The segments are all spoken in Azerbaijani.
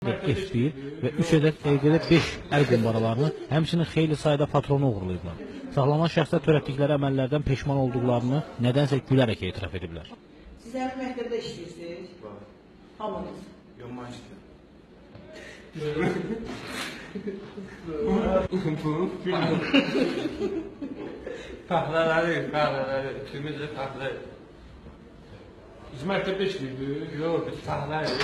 kalibrli F1 və 3 ədəd EGD-5 əl qumbaralarını, həmçinin xeyli sayda patronu uğurlayıblar. Saxlanılan şəxslər törətdikləri əməllərdən peşman olduqlarını nədənsə gülərək etiraf ediblər. Siz həmin məktəbdə işləyirsiniz? Hamınız? Yox, mən işləyirəm. Fəhlələri, ikimiz də fəhlə. Biz məktəbdə işləyirdik. Yox, biz fəhlərik.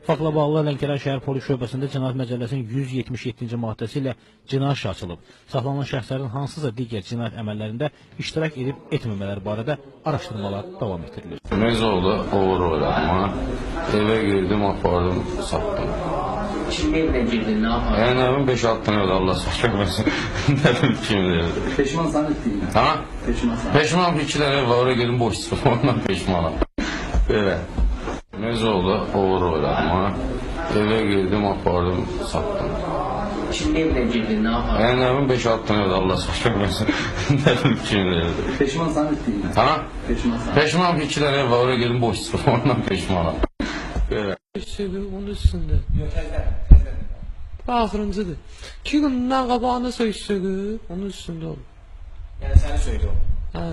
Faktla bağlı Lənkəran şəhər polis şöbəsində Cinayət Məcəlləsinin 177-ci maddəsi ilə cinayət işi açılıb. Saxlanılan şəxslərin hansısa digər cinayət əməllərində iştirak edib etməmələri barədə araşdırmalar davam etdirilir. Mezoğlu oğur oynama, evə girdim, apardım, satdım. Şimdi evine girdin, ne yapardın? Yani evim 5-6 tane öyle Allah saklasın. Ne bileyim kim derdi. Peşmansan ettiğin. Ha? Peşmansan. Peşman bir iki tane ev var, oraya girdim boş çıktım, ondan peşmanım. Böyle. Mezoğlu oğur oynama, eve girdim, apardım, sattım. Şimdi evine girdin, ne yapardın? Yani evim 5-6 tane öyle Allah saklasın. Ne bileyim kim derdi. Peşmansan ettiğin. Ha? Peşmansan. Peşman bir iki tane ev var, oraya girdim boş çıktım, ondan peşmanım. Böyle. Onun üstünde. Yox, təzdən. Axırıncıdır. 2 gündən qabağında söysəgü, onun üstündə olur. Yəni səni söydü o. Hə.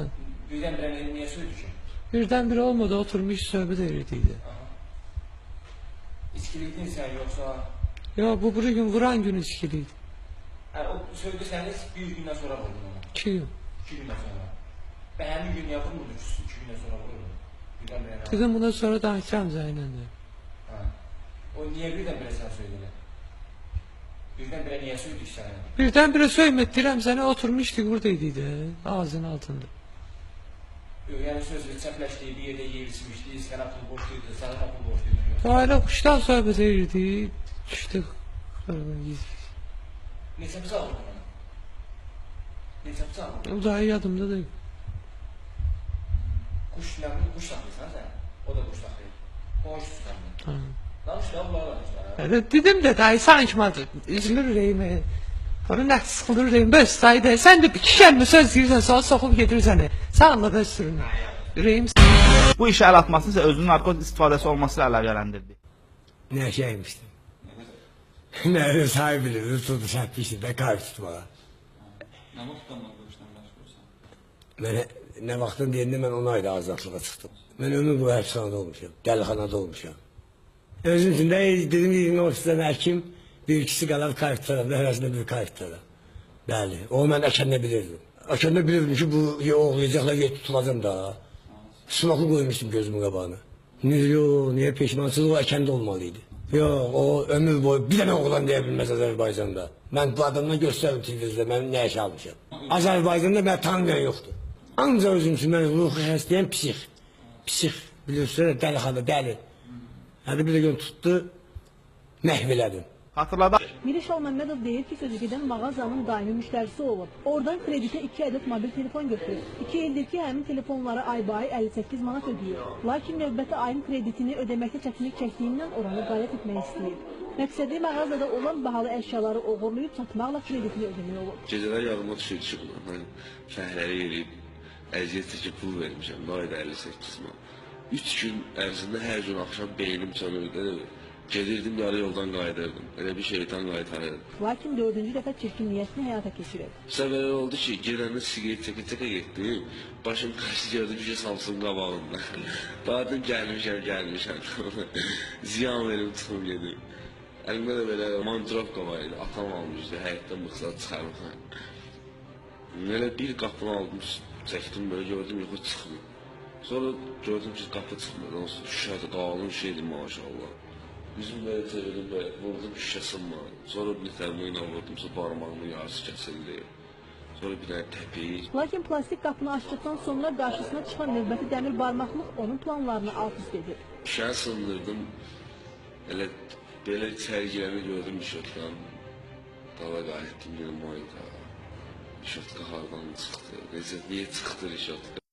Birdən-birə niyə söydü ki? Birdən-birə olmadı, oturmuş söhbət edirdik. İçkilikdin sən yoxsa? Ya bu gün vuran gün içkiliydi. O söydü səni bir gündən sonra vurdun ona. 2 gün. 2 gündən sonra. Və həmin gün niyə vurmurdu ki, 2 gündən sonra vururdu? Birdən-birə. Dedim bundan sonra danışacağım Zeynəndə. O niyə birdən-birə sən söydülər? Birdən-birə niyə söydük səni? Birdən-birə söymətdirəm səni, oturmuşdik buradaydı da, ağzının altında. Yəni sözü çəpləşdiyi bir yerdə yer içmişdi, sənə pul borçluydu, sənə də pul borçluydu. Ailə quşdan söhbət edirdik, düşdük. Neçə bıçaq vurdu ona? Neçə bıçaq vurdu? O da yadımda deyil. Quş saxlayırsan sən? O da quş saxlayır. Qoş tutandı. Danış da, bunlar danışlar. Dedim də dayı sanki mən üzülür ürəyimə. Onun nə sıxılır ürəyim, bəs dayı da sən də 2 kəlmə söz deyirsən, sonra soxub gedirsən. Sağla bəs sürün. Ürəyim. Bu işə əl atmasını isə özünün narkotik istifadəsi olması ilə əlaqələndirdi. Nə şeymişdim. Nə öyle sahibidir, tutup satmıştım, ben kahve tutmağa. Nə vaxtdan başdan başlayırsan? Mənə nə vaxtın deyəndə mən 10 ayda azadlığa çıxdım. Mən ömür boyu həbsxanada olmuşam, dəlixanada olmuşam. Özüm üçün də dedim ki, ofisdən həkim, bir ikisi qalar kahve tutarım, hərəsində bir kahve tutarım. Bəli, o mən əkəndə bilirdim. Əkəndə bilirdim ki, bu oğlayacaqlar, tutulacam da. Sumaqlı qoymuşdum gözümün qabağına. Niyə peşmansız o əkəndə olmalıydı. Yox, o ömür boyu bir dənə oğlan deyə bilməz Azərbaycanda. Mən bu adamdan göstərim televizdə, mən nə iş almışam. Azərbaycanda mən tanımayan yoxdur. Ancaq özüm üçün mən ruhu xəstəyəm, psix, bilirsiniz, dəlixana, dəli. Hədi bir də gün tutdu, məhv elədim. Hatırladı. Miriş Alməmmədov deyir ki, sözügedən mağazanın daimi müştərisi olub. Oradan kreditə 2 ədəd mobil telefon götürür. 2 ildir ki, həmin telefonlara aybayı 58 manat ödəyir. Lakin növbəti ayın kreditini ödəməkdə çətinlik çəkdiyindən oranı qayət etmək istəyir. Məqsədi mağazada olan bahalı əşyaları oğurlayıb satmaqla kreditini ödəmək olur. Gecələr yadıma düşür çıxmır. Mən fəhləri yeriyib, əziyyət çəkib pul vermişəm. Ayda 58 manat. 3 gün ərzində hər gün axşam beynim sönürdü. Gedirdim, yarı yoldan qayıdırdım. Elə bir şeytan qaytarırdım. Lakin 4-cü dəfə çirkin niyyətini həyata keçirir. Səbəbi oldu ki, gedəndə siqaret çəkə-çəkə getdim. Başım qaşı gördüm, bir şey Samsun qabağında. Badım gəlmişəm. Ziyan verim, çıxım gedim. Əlimdə də belə mantrofka var idi, atam almışdı, həyətdən mıxsat çıxarmışam. Elə bir qapını aldım, çəkdim böyle, gördüm, yox, çıxmır. Sonra gördüm ki, qapı çıxmır, şüşədə qalın şeydi maşallah. Yüzüm böyle çevirdim, böyle vurdum, şüşə sınmadı. Sonra bir tərmə ilə vurdum, sonra barmağımın yarısı kəsildi. Sonra bir dənə təpiyi. Lakin plastik qapını açdıqdan sonra qarşısına çıxan növbəti dəmir barmaqlıq onun planlarını alt üst edir. Şüşəni sındırdım, elə belə içəri girəni gördüm işotdan. Dala qayıtdım, dedim, ayda. İşotka hardan çıxdı, niyə çıxdı işotka?